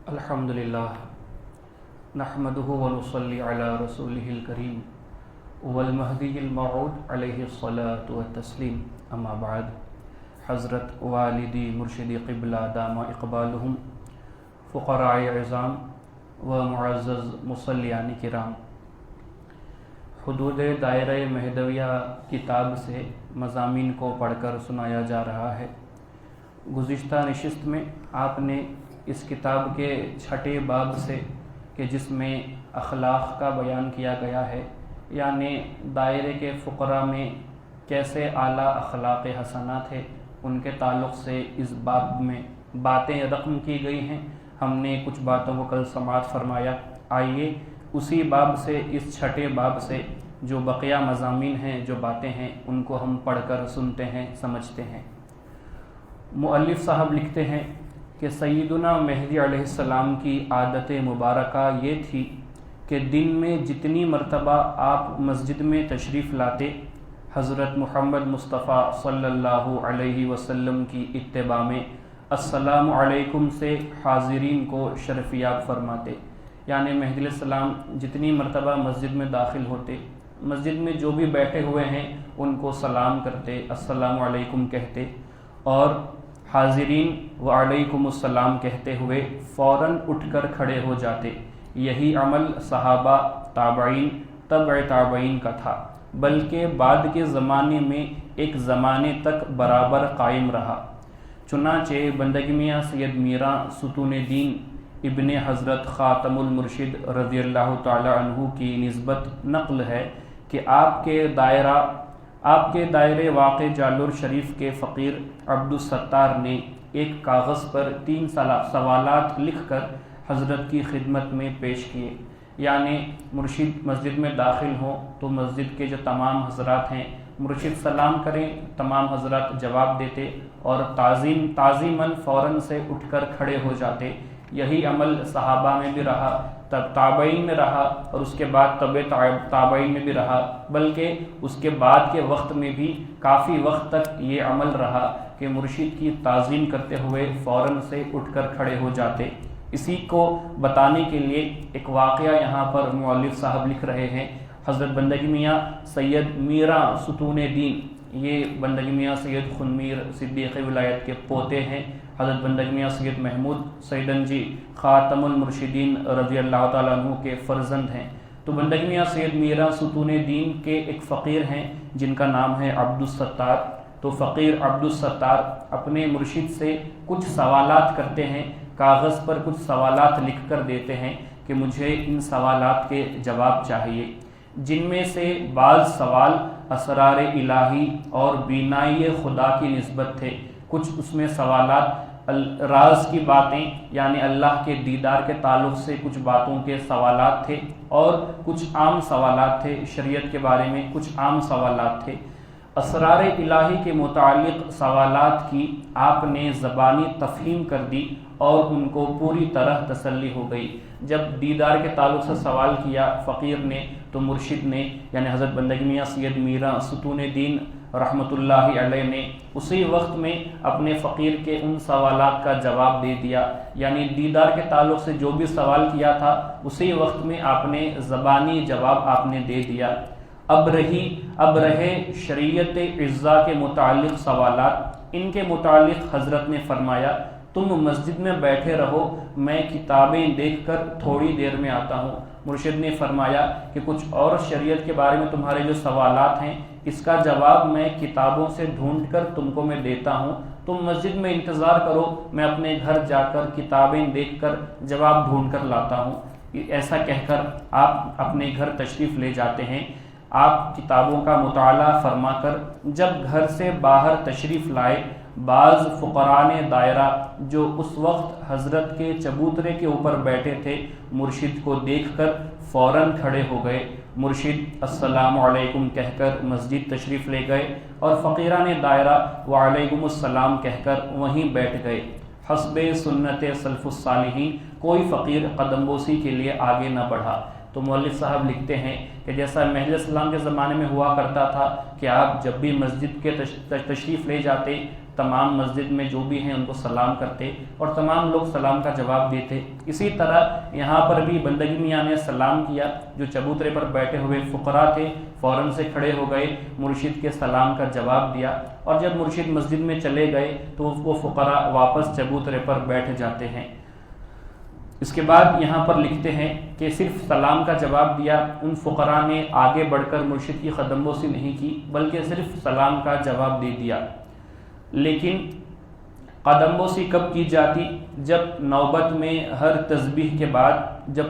الحمدللہ نحمدہ ونصلی علی رسولہ الکریم والمہدی الموعود علیہ الصلاۃ والتسلیم، اما بعد۔ حضرت والدی مرشدی قبلہ دامہ اقبالہم، فقراء عظام و معزز مصلیان کرام، حدود دائرہ مہدویہ کتاب سے مضامین کو پڑھ کر سنایا جا رہا ہے۔ گزشتہ نشست میں آپ نے اس کتاب کے چھٹے باب سے کہ جس میں اخلاق کا بیان کیا گیا ہے، یعنی دائرے کے فقراء میں کیسے اعلیٰ اخلاق حسنہ تھے، ان کے تعلق سے اس باب میں باتیں رقم کی گئی ہیں۔ ہم نے کچھ باتوں کو کل سماعت فرمایا۔ آئیے اسی باب سے، اس چھٹے باب سے جو بقیہ مضامین ہیں، جو باتیں ہیں، ان کو ہم پڑھ کر سنتے ہیں، سمجھتے ہیں۔ مؤلف صاحب لکھتے ہیں کہ سیدنا مہدی علیہ السلام کی عادت مبارکہ یہ تھی کہ دن میں جتنی مرتبہ آپ مسجد میں تشریف لاتے، حضرت محمد مصطفیٰ صلی اللہ علیہ وسلم کی اتباع میں السلام علیکم سے حاضرین کو شرفیاب فرماتے۔ یعنی مہدی علیہ السلام جتنی مرتبہ مسجد میں داخل ہوتے، مسجد میں جو بھی بیٹھے ہوئے ہیں ان کو سلام کرتے، السلام علیکم کہتے، اور حاضرین وعلیکم السلام کہتے ہوئے فوراً اٹھ کر کھڑے ہو جاتے۔ یہی عمل صحابہ، تابعین، تبع تابعین کا تھا، بلکہ بعد کے زمانے میں ایک زمانے تک برابر قائم رہا۔ چنانچہ بندگی میاں سید میراں ستون دین ابن حضرت خاتم المرشد رضی اللہ تعالی عنہ کی نسبت نقل ہے کہ آپ کے دائرے واقع جالور شریف کے فقیر عبدالستار نے ایک کاغذ پر 3 سوالات لکھ کر حضرت کی خدمت میں پیش کیے۔ یعنی مرشد مسجد میں داخل ہوں تو مسجد کے جو تمام حضرات ہیں، مرشد سلام کریں، تمام حضرات جواب دیتے اور تعظیماً فوراً سے اٹھ کر کھڑے ہو جاتے۔ یہی عمل صحابہ میں بھی رہا، تابعین میں رہا، اور اس کے بعد تابعین میں بھی رہا، بلکہ اس کے بعد کے وقت میں بھی کافی وقت تک یہ عمل رہا کہ مرشد کی تعظیم کرتے ہوئے فوراً سے اٹھ کر کھڑے ہو جاتے۔ اسی کو بتانے کے لیے ایک واقعہ یہاں پر مؤلف صاحب لکھ رہے ہیں۔ حضرت بندگی میاں سید میراں ستون دین، یہ بندگی میاں سید خنمیر صدیق ولایت کے پوتے ہیں۔ حضرت بندگی میاں سید محمود سیدن جی خاتم المرشدین رضی اللہ تعالیٰ عنہ کے فرزند ہیں۔ تو بندگی میاں سید میراں ستون دین کے ایک فقیر ہیں جن کا نام ہے عبدالستار۔ تو فقیر عبدالستار اپنے مرشد سے کچھ سوالات کرتے ہیں، کاغذ پر کچھ سوالات لکھ کر دیتے ہیں کہ مجھے ان سوالات کے جواب چاہیے، جن میں سے بعض سوال اسرار الہی اور بینائی خدا کی نسبت تھے، کچھ اس میں سوالات راز کی باتیں یعنی اللہ کے دیدار کے تعلق سے کچھ باتوں کے سوالات تھے، اور کچھ عام سوالات تھے، شریعت کے بارے میں کچھ عام سوالات تھے۔ اسرار الہی کے متعلق سوالات کی آپ نے زبانی تفہیم کر دی اور ان کو پوری طرح تسلی ہو گئی۔ جب دیدار کے تعلق سے سوال کیا فقیر نے تو مرشد نے یعنی حضرت بندگی میاں سید میراں ستون دین رحمۃ اللہ علیہ نے اسی وقت میں اپنے فقیر کے ان سوالات کا جواب دے دیا۔ یعنی دیدار کے تعلق سے جو بھی سوال کیا تھا اسی وقت میں آپ نے زبانی جواب آپ نے دے دیا۔ اب رہے شریعت اعزا کے متعلق سوالات۔ ان کے متعلق حضرت نے فرمایا تم مسجد میں بیٹھے رہو، میں کتابیں دیکھ کر تھوڑی دیر میں آتا ہوں۔ مرشد نے فرمایا کہ کچھ اور شریعت کے بارے میں تمہارے جو سوالات ہیں اس کا جواب میں کتابوں سے ڈھونڈ کر تم کو میں دیتا ہوں، تم مسجد میں انتظار کرو، میں اپنے گھر جا کر کتابیں دیکھ کر جواب ڈھونڈ کر لاتا ہوں۔ ایسا کہہ کر آپ اپنے گھر تشریف لے جاتے ہیں۔ آپ کتابوں کا مطالعہ فرما کر جب گھر سے باہر تشریف لائے، بعض فقراء دائرہ جو اس وقت حضرت کے چبوترے کے اوپر بیٹھے تھے مرشد کو دیکھ کر فوراً کھڑے ہو گئے۔ مرشد السلام علیکم کہہ کر مسجد تشریف لے گئے اور فقیران دائرہ وعلیکم السلام کہہ کر وہیں بیٹھ گئے۔ حسب سنت سلف الصالحین کوئی فقیر قدم بوسی کے لیے آگے نہ بڑھا۔ تو مؤلف صاحب لکھتے ہیں کہ جیسا مہدی علیہ السلام کے زمانے میں ہوا کرتا تھا کہ آپ جب بھی مسجد کے تشریف لے جاتے تمام مسجد میں جو بھی ہیں ان کو سلام کرتے اور تمام لوگ سلام کا جواب دیتے۔ اسی طرح یہاں پر بھی بندگی میاں نے سلام کیا، جو چبوترے پر بیٹھے ہوئے فقراء تھے فوراً سے کھڑے ہو گئے، مرشد کے سلام کا جواب دیا، اور جب مرشد مسجد میں چلے گئے تو وہ فقراء واپس چبوترے پر بیٹھ جاتے ہیں۔ اس کے بعد یہاں پر لکھتے ہیں کہ صرف سلام کا جواب دیا، ان فقراء نے آگے بڑھ کر مرشد کی قدم بوسی نہیں کی بلکہ صرف سلام کا جواب دے دیا۔ لیکن قدم بوسی کب کی جاتی؟ جب نوبت میں ہر تسبیح کے بعد، جب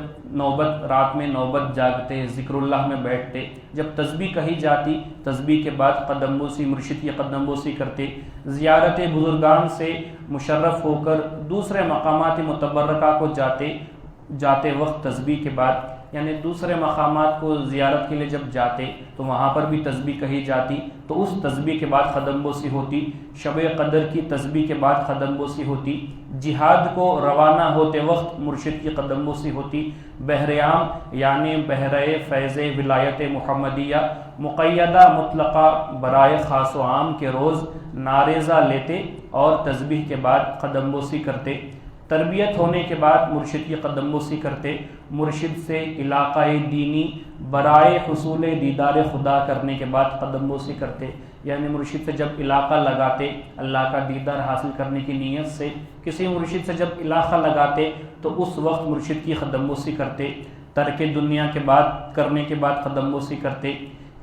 رات میں نوبت جاگتے، ذکر اللہ میں بیٹھتے، جب تسبیح کہی جاتی، تسبیح کے بعد قدم بوسی، مرشد کی قدم بوسی کرتے۔ زیارت بزرگان سے مشرف ہو کر دوسرے مقامات متبرکہ کو جاتے وقت تسبیح کے بعد، یعنی دوسرے مقامات کو زیارت کے لیے جب جاتے تو وہاں پر بھی تسبیح کہی جاتی، تو اس تسبیح کے بعد قدم بوسی ہوتی۔ شب قدر کی تسبیح کے بعد قدم بوسی ہوتی۔ جہاد کو روانہ ہوتے وقت مرشد کی قدم بوسی ہوتی۔ بحر-عام یعنی بحرِ فیض ولایت محمدیہ مقیدہ مطلقہ برائے خاص و عام کے روز ناریزہ لیتے اور تسبیح کے بعد قدم بوسی کرتے۔ تربیت ہونے کے بعد مرشد کی قدم بوسی کرتے۔ مرشد سے علاقۂ دینی برائے حصول دیدار خدا کرنے کے بعد قدم بوسی کرتے، یعنی مرشد سے جب علاقہ لگاتے اللہ کا دیدار حاصل کرنے کی نیت سے، کسی مرشد سے جب علاقہ لگاتے تو اس وقت مرشد کی قدم بوسی کرتے۔ ترک دنیا کے بعد کرنے کے بعد قدم بوسی کرتے۔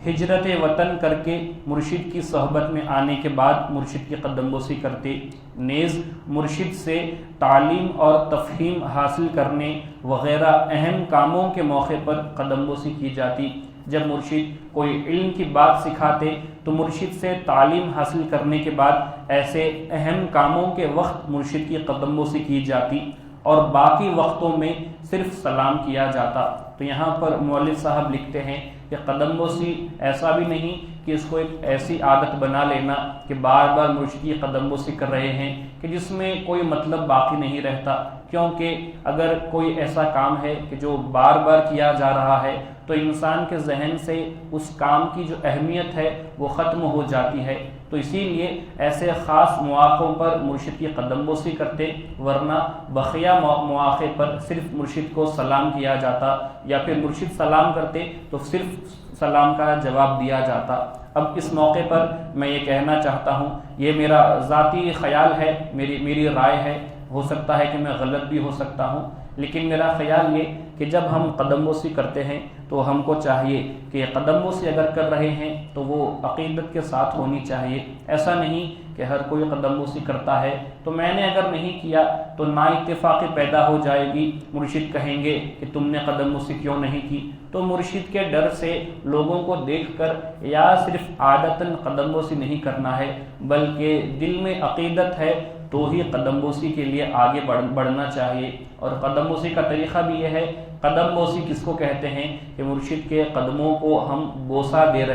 ہجرت وطن کر کے مرشد کی صحبت میں آنے کے بعد مرشد کی قدم بوسی کرتے۔ نیز مرشد سے تعلیم اور تفہیم حاصل کرنے وغیرہ اہم کاموں کے موقع پر قدم بوسی کی جاتی۔ جب مرشد کوئی علم کی بات سکھاتے تو مرشد سے تعلیم حاصل کرنے کے بعد ایسے اہم کاموں کے وقت مرشد کی قدم بوسی کی جاتی، اور باقی وقتوں میں صرف سلام کیا جاتا۔ تو یہاں پر مولوی صاحب لکھتے ہیں کہ قدم بوسی ایسا بھی نہیں کہ اس کو ایک ایسی عادت بنا لینا کہ بار بار مرشد کی قدم بوسی کر رہے ہیں کہ جس میں کوئی مطلب باقی نہیں رہتا، کیونکہ اگر کوئی ایسا کام ہے کہ جو بار بار کیا جا رہا ہے تو انسان کے ذہن سے اس کام کی جو اہمیت ہے وہ ختم ہو جاتی ہے۔ تو اسی لیے ایسے خاص مواقعوں پر مرشد کی قدم بوسی کرتے، ورنہ بقیہ مواقع پر صرف مرشد کو سلام کیا جاتا، یا پھر مرشد سلام کرتے تو صرف سلام کا جواب دیا جاتا۔ اب اس موقع پر میں یہ کہنا چاہتا ہوں، یہ میرا ذاتی خیال ہے، میری رائے ہے، ہو سکتا ہے کہ میں غلط بھی ہو سکتا ہوں، لیکن میرا خیال یہ کہ جب ہم قدم بوسی کرتے ہیں تو ہم کو چاہیے کہ قدم بوسی اگر کر رہے ہیں تو وہ عقیدت کے ساتھ ہونی چاہیے۔ ایسا نہیں کہ ہر کوئی قدم بوسی کرتا ہے تو میں نے اگر نہیں کیا تو نا اتفاقی پیدا ہو جائے گی، مرشد کہیں گے کہ تم نے قدم بوسی کیوں نہیں کی، تو مرشد کے ڈر سے لوگوں کو دیکھ کر یا صرف عادتاً قدم بوسی نہیں کرنا ہے، بلکہ دل میں عقیدت ہے تو ہی قدم بوسی کے لیے آگے بڑھنا چاہیے۔ اور قدم بوسی کا طریقہ بھی یہ ہے، قدم بوسی کس کو کہتے ہیں کہ مرشد کے قدموں کو ہم بوسہ دے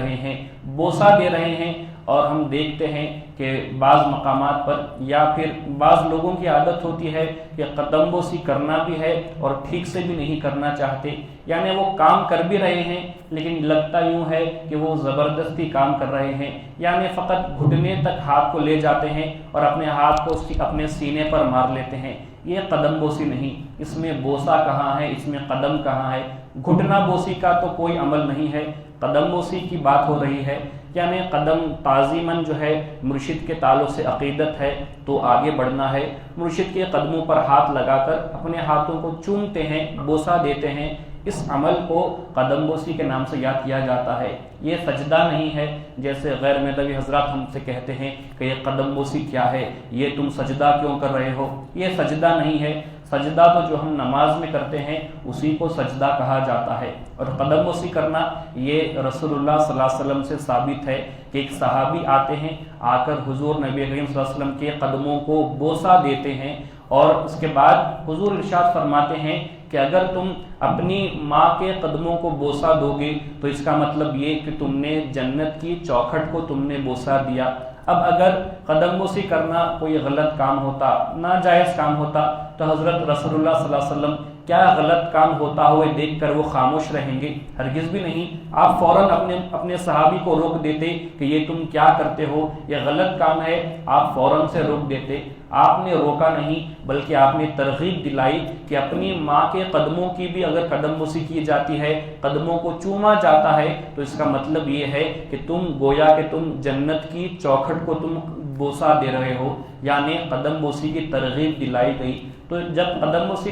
رہے ہیں، اور ہم دیکھتے ہیں کہ بعض مقامات پر یا پھر بعض لوگوں کی عادت ہوتی ہے کہ قدم بوسی کرنا بھی ہے اور ٹھیک سے بھی نہیں کرنا چاہتے، یعنی وہ کام کر بھی رہے ہیں لیکن لگتا یوں ہے کہ وہ زبردستی کام کر رہے ہیں، یعنی فقط گھٹنے تک ہاتھ کو لے جاتے ہیں اور اپنے ہاتھ کو اپنے سینے پر مار لیتے ہیں۔ یہ قدم بوسی نہیں، اس میں بوسہ کہاں ہے، اس میں قدم کہاں ہے؟ گھٹنا بوسی کا تو کوئی عمل نہیں ہے، قدم بوسی کی بات ہو رہی ہے، یعنی قدم تعظیماً جو ہے مرشد کے تعلق سے عقیدت ہے تو آگے بڑھنا ہے، مرشد کے قدموں پر ہاتھ لگا کر اپنے ہاتھوں کو چومتے ہیں، بوسہ دیتے ہیں، اس عمل کو قدم بوسی کے نام سے یاد کیا جاتا ہے۔ یہ سجدہ نہیں ہے، جیسے غیر مذہبی حضرات ہم سے کہتے ہیں کہ یہ قدم بوسی کیا ہے، یہ تم سجدہ کیوں کر رہے ہو، یہ سجدہ نہیں ہے۔ سجدہ تو جو ہم نماز میں کرتے ہیں اسی کو سجدہ کہا جاتا ہے، اور قدم بوسی کرنا یہ رسول اللہ صلی اللہ علیہ وسلم سے ثابت ہے کہ ایک صحابی آتے ہیں، آ کر حضور نبی کریم صلی اللہ علیہ وسلم کے قدموں کو بوسہ دیتے ہیں، اور اس کے بعد حضور ارشاد فرماتے ہیں کہ اگر تم اپنی ماں کے قدموں کو بوسہ دو گے تو اس کا مطلب یہ کہ تم نے جنت کی چوکھٹ کو تم نے بوسہ دیا۔ اب اگر قدم بوسی کرنا کوئی غلط کام ہوتا، ناجائز کام ہوتا، تو حضرت رسول اللہ صلی اللہ علیہ وسلم کیا غلط کام ہوتا ہوئے دیکھ کر وہ خاموش رہیں گے؟ ہرگز بھی نہیں۔ آپ فوراً اپنے صحابی کو روک دیتے کہ یہ تم کیا کرتے ہو، یہ غلط کام ہے، آپ فوراً سے روک دیتے۔ آپ نے روکا نہیں بلکہ آپ نے ترغیب دلائی کہ اپنی ماں کے قدموں کی بھی اگر قدم بوسی کی جاتی ہے، قدموں کو چوما جاتا ہے، تو اس کا مطلب یہ ہے کہ تم گویا کہ تم جنت کی چوکھٹ کو تم بوسا دے رہے ہو، یعنی قدم بوسی کی ترغیب دلائی گئی۔ تو جب قدم بوسی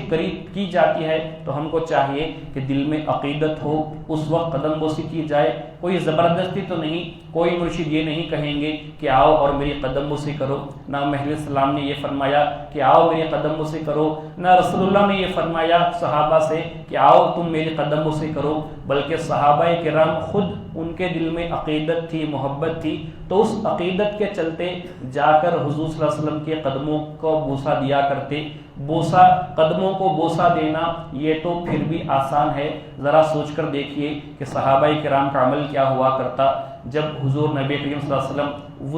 کی جاتی ہے تو ہم کو چاہیے کہ دل میں عقیدت ہو، اس وقت قدم بوسی کی جائے۔ کوئی زبردستی تو نہیں، کوئی مرشد یہ نہیں کہیں گے کہ آؤ اور میری قدم بوسی کرو، نہ محل السلام نے یہ فرمایا کہ آؤ میری قدم بوسی کرو، نہ رسول اللہ نے یہ فرمایا صحابہ سے کہ آؤ تم میری قدم بوسی کرو، بلکہ صحابہ کرام خود ان کے دل میں عقیدت تھی، محبت تھی، تو اس عقیدت کے چلتے جا کر حضور صلی اللہ علیہ وسلم کے قدموں کو بوسا دیا کرتے۔ بوسا، قدموں کو بوسا دینا یہ تو پھر بھی آسان ہے، ذرا سوچ کر دیکھیے کہ صحابہ کرام کا عمل کیا ہوا کرتا۔ جب حضور نبی کریم صلی اللہ علیہ وسلم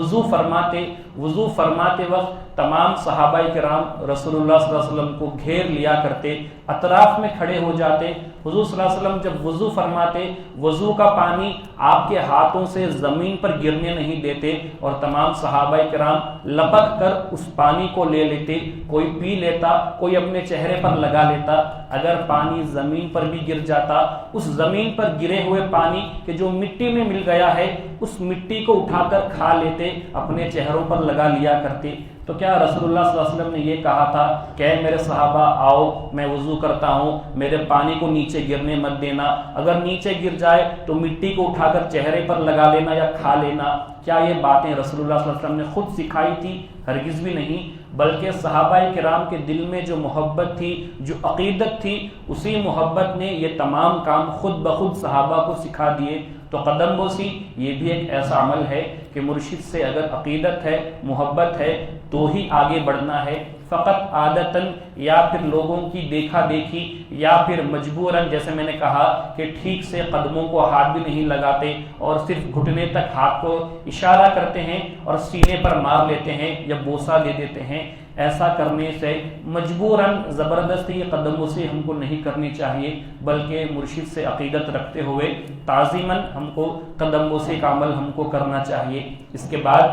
وضو فرماتے وقت تمام صحابہ کرام رسول اللہ صلی اللہ علیہ وسلم کو گھیر لیا کرتے، اطراف میں کھڑے ہو جاتے۔ حضور صلی اللہ علیہ وسلم جب وضو فرماتے، وضو کا پانی آپ کے ہاتھوں سے زمین پر گرنے نہیں دیتے، اور تمام صحابہ کرام لپک کر اس پانی کو لے لیتے، کوئی پی لیتا، کوئی اپنے چہرے پر لگا لیتا۔ اگر پانی زمین پر بھی گر جاتا، اس زمین پر گرے ہوئے پانی کہ جو مٹی میں مل گیا ہے، اس مٹی کو اٹھا کر کھا لیتے، اپنے چہروں پر لگا لیا کرتے۔ تو کیا رسول اللہ صلی اللہ علیہ وسلم نے یہ کہا تھا کہ اے میرے صحابہ آؤ میں وضو کرتا ہوں، میرے پانی کو نیچے گرنے مت دینا، اگر نیچے گر جائے تو مٹی کو اٹھا کر چہرے پر لگا لینا یا کھا لینا؟ کیا یہ باتیں رسول اللہ صلی اللہ علیہ وسلم نے خود سکھائی تھی؟ ہرگز بھی نہیں، بلکہ صحابہ کرام کے دل میں جو محبت تھی، جو عقیدت تھی، اسی محبت نے یہ تمام کام خود بخود صحابہ کو سکھا دیے۔ تو قدم بوسی یہ بھی ایک ایسا عمل ہے کہ مرشد سے اگر عقیدت ہے، محبت ہے، تو ہی آگے بڑھنا ہے۔ فقط عادتاً یا پھر لوگوں کی دیکھا دیکھی یا پھر مجبوراً، جیسے میں نے کہا کہ ٹھیک سے قدموں کو ہاتھ بھی نہیں لگاتے اور صرف گھٹنے تک ہاتھ کو اشارہ کرتے ہیں اور سینے پر مار لیتے ہیں یا بوسہ دے دیتے ہیں، ایسا کرنے سے مجبوراً زبردستی قدم بوسی ہم کو نہیں کرنی چاہیے، بلکہ مرشد سے عقیدت رکھتے ہوئے تعظیماً ہم کو قدم بوسی کا عمل ہم کو کرنا چاہیے۔ اس کے بعد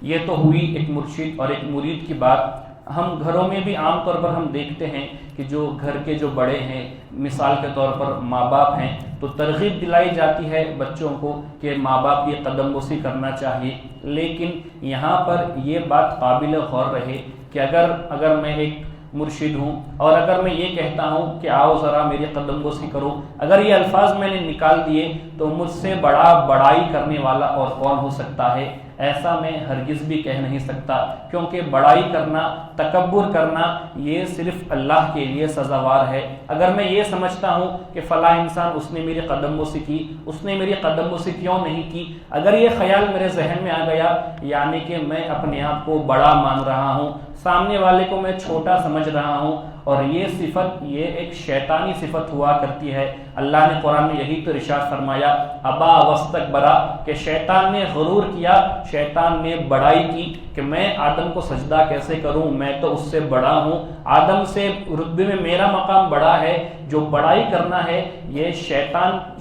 یہ تو ہوئی ایک مرشد اور ایک مرید کی بات۔ ہم گھروں میں بھی عام طور پر ہم دیکھتے ہیں کہ جو گھر کے جو بڑے ہیں، مثال کے طور پر ماں باپ ہیں، تو ترغیب دلائی جاتی ہے بچوں کو کہ ماں باپ کی قدم بوسی کرنا چاہیے، لیکن یہاں پر یہ بات قابل غور رہے کہ اگر میں ایک مرشد ہوں اور اگر میں یہ کہتا ہوں کہ آؤ ذرا میری قدم بوسی کرو، اگر یہ الفاظ میں نے نکال دیے تو مجھ سے بڑائی کرنے والا اور کون ہو سکتا ہے؟ ایسا میں ہرگز بھی کہہ نہیں سکتا، کیونکہ بڑائی کرنا، تکبر کرنا یہ صرف اللہ کے لیے سزاوار ہے۔ اگر میں یہ سمجھتا ہوں کہ فلاں انسان اس نے میری قدم بوسی کی، اس نے میری قدم بوسی کیوں نہیں کی، اگر یہ خیال میرے ذہن میں آ گیا، یعنی کہ میں اپنے آپ کو بڑا مان رہا ہوں، سامنے والے کو میں چھوٹا سمجھ رہا ہوں، اور یہ صفت یہ ایک شیطانی صفت ہوا کرتی ہے۔ اللہ نے قرآن میں یہی تو ارشاد فرمایا، ابا واستکبرا، کہ شیطان نے غرور کیا، شیطان نے بڑائی کی کہ میں آدم کو سجدہ کیسے کروں، میں تو اس سے بڑا ہوں، آدم سے رتبے میں میرا مقام بڑا ہے۔ جو بڑائی کرنا ہے یہ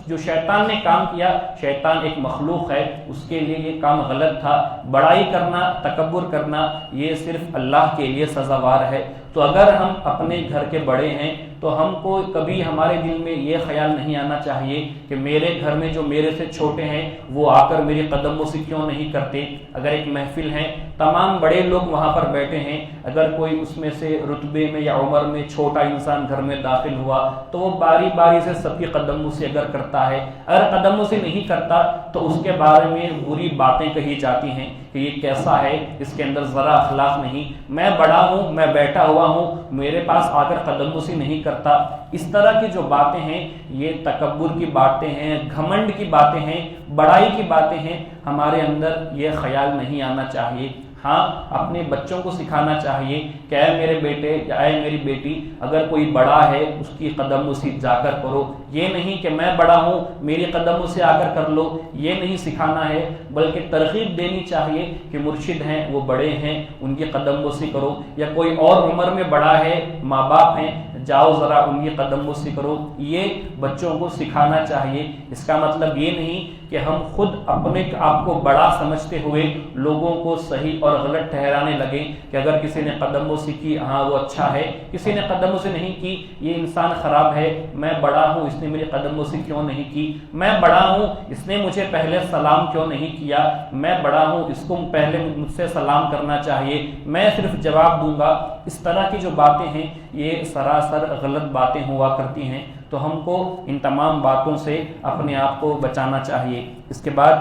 جو شیطان نے کام کیا، شیطان ایک مخلوق ہے، اس کے لیے یہ کام غلط تھا۔ بڑائی کرنا، تکبر کرنا یہ صرف اللہ کے لیے سزاوار ہے۔ تو اگر ہم اپنے گھر کے بڑے ہیں تو ہم کو کبھی ہمارے دل میں یہ خیال نہیں آنا چاہیے کہ میرے گھر میں جو میرے سے چھوٹے ہیں وہ آ کر میری قدم بوسی کیوں نہیں کرتے۔ اگر ایک محفل ہے، تمام بڑے لوگ وہاں پر بیٹھے ہیں، اگر کوئی اس میں سے رتبے میں یا عمر میں چھوٹا انسان گھر میں داخل ہوا تو وہ باری باری سے سب کی قدم بوسی اگر کرتا ہے، اگر قدم بوسی نہیں کرتا تو اس کے بارے میں بری باتیں کہی جاتی ہیں کہ یہ کیسا ہے، اس کے اندر ذرا اخلاق نہیں، میں بڑا ہوں، میں بیٹھا ہوا ہوں، میرے پاس آ کر قدم بوسی نہیں کرتا۔ اس طرح کی جو باتیں ہیں یہ تکبر کی باتیں ہیں، گھمنڈ کی باتیں ہیں، بڑائی کی باتیں ہیں، ہمارے اندر یہ خیال نہیں آنا چاہیے۔ ہاں، اپنے بچوں کو سکھانا چاہیے کہ اے میرے بیٹے یا اے میری بیٹی، اگر کوئی بڑا ہے اس کی قدم بوسی جا کر کرو، یہ نہیں کہ میں بڑا ہوں میری قدم بوسی آ کر کر لو، یہ نہیں سکھانا ہے، بلکہ ترغیب دینی چاہیے کہ مرشد ہیں، وہ بڑے ہیں، ان کی قدم بوسی کرو، یا کوئی اور عمر میں بڑا ہے، ماں باپ ہیں، جاؤ ذرا ان کی قدم بوسی کرو، یہ بچوں کو سکھانا چاہیے۔ اس کا مطلب یہ نہیں کہ ہم خود اپنے آپ کو بڑا سمجھتے ہوئے لوگوں کو صحیح اور غلط ٹھہرانے لگیں کہ اگر کسی نے قدم بوسی کی ہاں وہ اچھا ہے، کسی نے قدم بوسی نہیں کی یہ انسان خراب ہے، میں بڑا ہوں اس نے میری قدم بوسی کیوں نہیں کی، میں بڑا ہوں اس نے مجھے پہلے سلام کیوں نہیں کیا، میں بڑا ہوں اس کو پہلے مجھ سے سلام کرنا چاہیے، میں صرف جواب دوں گا۔ اس طرح کی جو باتیں ہیں یہ سراسر غلط باتیں ہوا کرتی ہیں، تو ہم کو ان تمام باتوں سے اپنے آپ کو بچانا چاہیے۔ اس کے بعد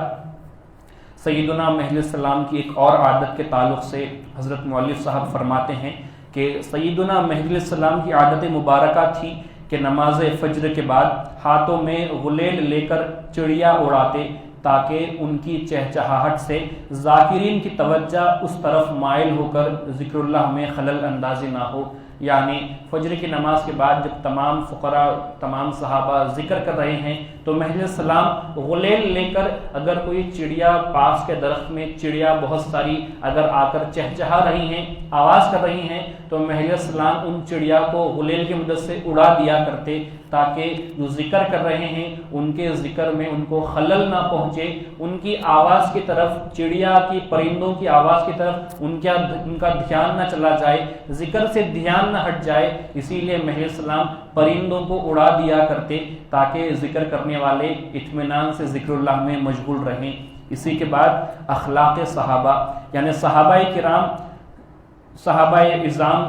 سیدنا مہدی علیہ السلام کی ایک اور عادت کے تعلق سے حضرت مؤلف صاحب فرماتے ہیں کہ سیدنا مہدی علیہ السلام کی عادت مبارکہ تھی کہ نماز فجر کے بعد ہاتھوں میں غلیل لے کر چڑیا اڑاتے تاکہ ان کی چہچہاہٹ سے ذاکرین کی توجہ اس طرف مائل ہو کر ذکر اللہ میں خلل اندازی نہ ہو۔ یعنی فجر کی نماز کے بعد جب تمام فقراء تمام صحابہ ذکر کر رہے ہیں تو مہدی علیہ السلام غلیل لے کر اگر کوئی چڑیا پاس کے درخت میں چڑیا بہت ساری اگر آ کر چہچہا رہی ہیں آواز کر رہی ہیں تو مہدی علیہ السلام ان چڑیا کو غلیل کی مدد سے اڑا دیا کرتے تاکہ جو ذکر کر رہے ہیں ان کے ذکر میں ان کو خلل نہ پہنچے، ان کی آواز کی طرف چڑیا کی پرندوں کی آواز کی طرف ان کا دھیان نہ چلا جائے، ذکر سے دھیان نہ ہٹ جائے۔ اسی لیے مہدی علیہ السلام پرندوں کو اڑا دیا کرتے تاکہ ذکر کرنے والے اطمینان سے ذکر اللہ میں مشغول رہیں۔ اسی کے بعد اخلاق صحابہ یعنی صحابہ کرام صحابہ اعظام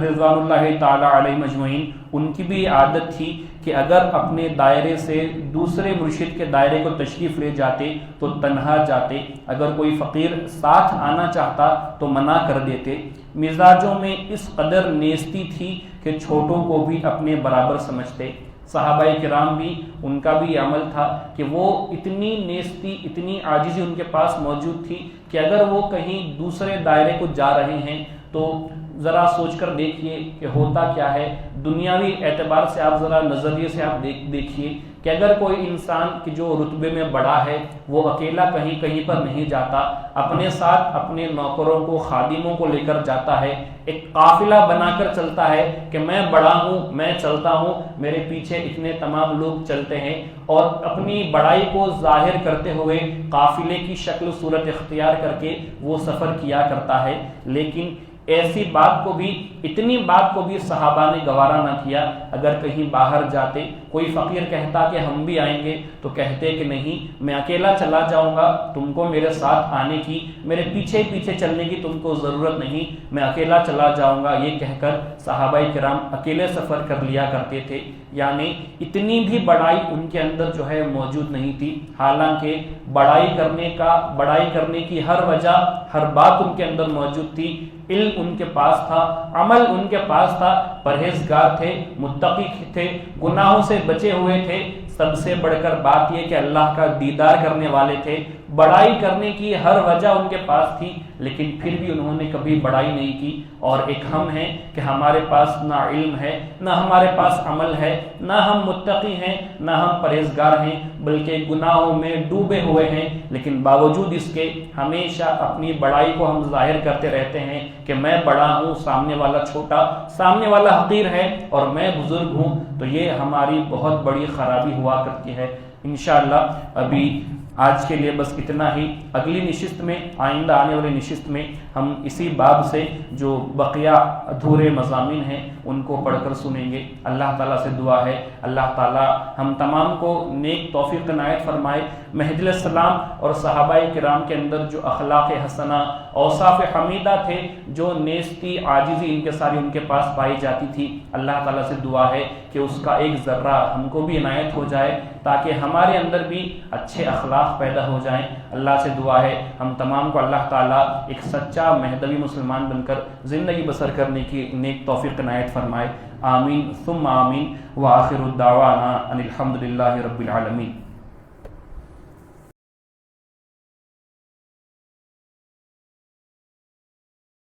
رضوان اللہ تعالی علیہ مجمعین، ان کی بھی عادت تھی کہ اگر اپنے دائرے سے دوسرے مرشد کے دائرے کو تشریف لے جاتے تو تنہا جاتے، اگر کوئی فقیر ساتھ آنا چاہتا تو منع کر دیتے۔ مزاجوں میں اس قدر نیستی تھی کہ چھوٹوں کو بھی اپنے برابر سمجھتے۔ صحابہ کرام بھی ان کا بھی عمل تھا کہ وہ اتنی نیستی اتنی عاجزی ان کے پاس موجود تھی کہ اگر وہ کہیں دوسرے دائرے کو جا رہے ہیں تو ذرا سوچ کر دیکھیے کہ ہوتا کیا ہے۔ دنیاوی اعتبار سے آپ ذرا نظریے سے آپ دیکھیے کہ اگر کوئی انسان کی جو رتبے میں بڑا ہے وہ اکیلا کہیں پر نہیں جاتا، اپنے ساتھ اپنے نوکروں کو خادموں کو لے کر جاتا ہے، ایک قافلہ بنا کر چلتا ہے کہ میں بڑا ہوں میں چلتا ہوں، میرے پیچھے اتنے تمام لوگ چلتے ہیں، اور اپنی بڑائی کو ظاہر کرتے ہوئے قافلے کی شکل صورت اختیار کر کے وہ سفر کیا کرتا ہے۔ لیکن ایسی بات کو بھی اتنی بات کو بھی صحابہ نے گوارا نہ کیا۔ اگر کہیں باہر جاتے کوئی فقیر کہتا کہ ہم بھی آئیں گے تو کہتے کہ نہیں میں اکیلا چلا جاؤں گا، تم کو میرے ساتھ آنے کی میرے پیچھے پیچھے چلنے کی تم کو ضرورت نہیں، میں اکیلا چلا جاؤں گا، یہ کہہ کر صحابہ کرام اکیلے سفر کر لیا کرتے تھے۔ یعنی اتنی بھی بڑائی ان کے اندر جو ہے موجود نہیں تھی، حالانکہ بڑائی کرنے کی ہر وجہ ہر بات ان کے اندر موجود تھی۔ علم ان کے پاس تھا، عمل ان کے پاس تھا، پرہیزگار تھے، متقی تھے، گناہوں سے بچے ہوئے تھے، سب سے بڑھ کر بات یہ کہ اللہ کا دیدار کرنے والے تھے۔ بڑائی کرنے کی ہر وجہ ان کے پاس تھی، لیکن پھر بھی انہوں نے کبھی بڑائی نہیں کی۔ اور ایک ہم ہیں کہ ہمارے پاس نہ علم ہے، نہ ہمارے پاس عمل ہے، نہ ہم متقی ہیں، نہ ہم پرہیزگار ہیں، بلکہ گناہوں میں ڈوبے ہوئے ہیں، لیکن باوجود اس کے ہمیشہ اپنی بڑائی کو ہم ظاہر کرتے رہتے ہیں کہ میں بڑا ہوں، سامنے والا چھوٹا، سامنے والا حقیر ہے اور میں بزرگ ہوں۔ تو یہ ہماری بہت بڑی خرابی ہوا کرتی ہے۔ انشاءاللہ ابھی آج کے لیے بس اتنا ہی۔ اگلی نشست میں آئندہ آنے والی نشست میں ہم اسی باب سے جو بقیہ ادھورے مضامین ہیں ان کو پڑھ کر سنیں گے۔ اللہ تعالیٰ سے دعا ہے اللہ تعالیٰ ہم تمام کو نیک توفیق عنایت فرمائے۔ مہدی علیہ السلام اور صحابہ کرام کے اندر جو اخلاق حسنہ، اوصاف حمیدہ تھے، جو نیستی عاجزی ان کے پاس پائی جاتی تھی، اللہ تعالیٰ سے دعا ہے کہ اس کا ایک ذرہ ہم کو بھی عنایت ہو جائے تاکہ ہمارے اندر بھی اچھے اخلاق پیدا ہو جائیں۔ اللہ سے دعا ہے ہم تمام کو اللہ تعالیٰ ایک سچا مہدوی مسلمان بن کر زندگی بسر کرنے کی نیک توفیق عنایت فرمائے۔ آمین ثم آمین، وآخر الدعوانا ان الحمد للہ رب العالمین۔